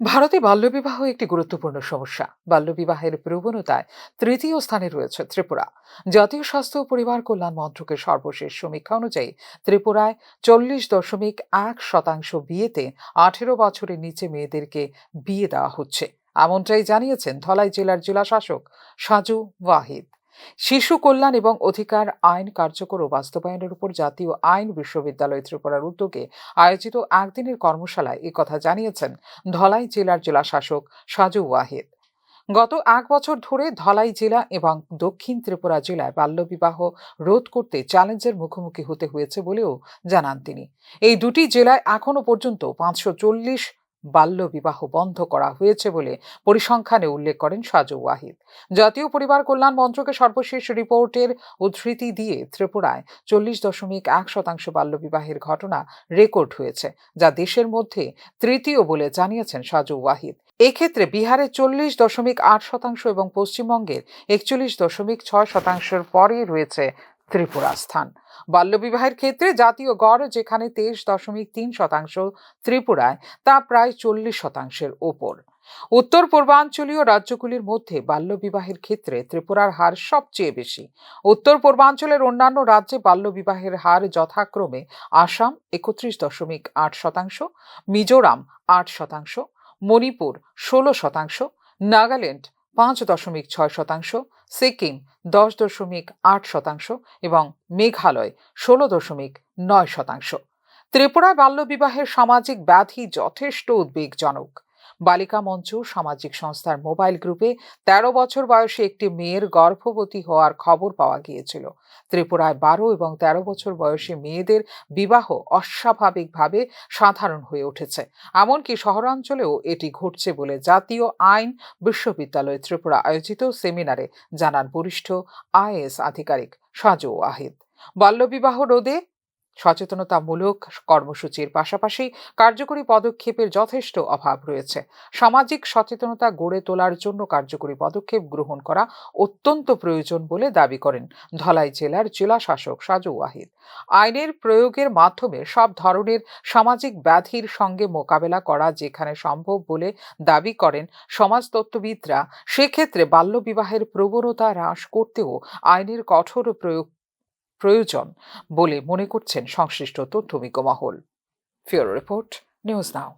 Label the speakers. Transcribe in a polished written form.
Speaker 1: ভারতে বাল্যবিবাহ একটি গুরুত্বপূর্ণ সমস্যা। বাল্যবিবাহের প্রবণতায় তৃতীয় স্থানে রয়েছে ত্রিপুরা। জাতীয় স্বাস্থ্য ও পরিবার কল্যাণ মন্ত্রকের সর্বশেষ সমীক্ষা অনুযায়ী ত্রিপুরায় 40.1% বিয়েতে 18 বছরের নিচে মেয়েদেরকে বিয়ে দেওয়া হচ্ছে। এমনটাই জানিয়েছেন ধলাই জেলার জেলা শাসক সাজু ওয়াহিদ। শিশু কল্যাণ এবং অধিকার আইন কার্যকর ও বাস্তবায়নের উপর জাতীয় আইন বিশ্ববিদ্যালয় ত্রিপুরার উদ্যোগে আয়োজিত একদিনের কর্মশালায় একথা জানিয়েছেন ধলাই জেলার জেলা শাসক সাজু ওয়াহিদ। গত 1 বছর ধরে ধলাই জেলা এবং দক্ষিণ ত্রিপুরা জেলায় বাল্যবিবাহ রোধ করতে চ্যালেঞ্জের মুখোমুখি হতে হয়েছে বলেও জানান তিনি। এই দুটি জেলায় এখনো পর্যন্ত 540 বাল্য বিবাহ বন্ধ করা হয়েছে বলে পরিসংখ্যানে উল্লেখ করেন সাজু ওয়াহিদ। জাতীয় পরিবার কল্যাণ মন্ত্রকের সর্বশেষ রিপোর্টের উদ্ধৃতি দিয়ে ত্রিপুরায় 40.1% বাল্যবিবাহের ঘটনা রেকর্ড হয়েছে, যা দেশের মধ্যে তৃতীয় বলে জানিয়েছেন সাজু ওয়াহিদ। এক্ষেত্রে বিহারের 40.8% এবং পশ্চিমবঙ্গের 41.6%-র পরে রয়েছে ত্রিপুরা স্থান। বাল্যবিবাহের ক্ষেত্রে জাতীয় গড় যেখানে 23.3%, ত্রিপুরায় তা প্রায় 40%-এর ওপর। উত্তর পূর্বাঞ্চলীয় রাজ্যগুলির মধ্যে বাল্যবিবাহের ক্ষেত্রে ত্রিপুরার হার সবচেয়ে বেশি। উত্তর পূর্বাঞ্চলের অন্যান্য রাজ্যে বাল্যবিবাহের হার যথাক্রমে আসাম 31.8%, মিজোরাম 8%, মণিপুর 16%, নাগাল্যান্ড 5.6%, সিকিম 10.8% এবং মেঘালয় 16.9%। ত্রিপুরায় বাল্যবিবাহের সামাজিক ব্যাধি যথেষ্ট উদ্বেগজনক। বালিকা মঞ্চ সামাজিক সংস্থার মোবাইল গ্রুপে 13 বছর বয়সী একটি মেয়ের গর্ভবতী হওয়ার খবর পাওয়া গিয়েছিল। ত্রিপুরায় 12 এবং 13 বছর বয়সী মেয়েদের বিবাহ অস্বাভাবিকভাবে সাধারণ হয়ে উঠেছে। এমনকি শহরাঞ্চলেও এটি ঘটছে বলে জাতীয় আইন বিশ্ববিদ্যালয় ত্রিপুরা আয়োজিত সেমিনারে জানান বরিষ্ঠ আইএএস আধিকারিক সাজু ওয়াহিদ। বাল্যবিবাহ রোধে সচেতনতামূলক কর্মসূচির পাশাপাশি কার্যকরী পদক্ষেপের যথেষ্ট অভাব রয়েছে। সামাজিক সচেতনতা গড়ে তোলার জন্য কার্যকরী পদক্ষেপ গ্রহণ করা অত্যন্ত প্রয়োজন বলে দাবি করেন ধলাই জেলার জেলা শাসক সাজু ওয়াহিদ। আইনের প্রয়োগের মাধ্যমে সব ধরনের সামাজিক ব্যাধির সঙ্গে মোকাবেলা করা যেখানে সম্ভব বলে দাবি করেন সমাজতত্ত্ববিদরা, সেক্ষেত্রে বাল্যবিবাহের প্রবণতা হ্রাস করতেও আইনের কঠোর প্রয়োজন বলে মনে করছেন সংশ্লিষ্ট তথ্যভিজ্ঞ মহল। ফিওরো রিপোর্ট, নিউজ নাও।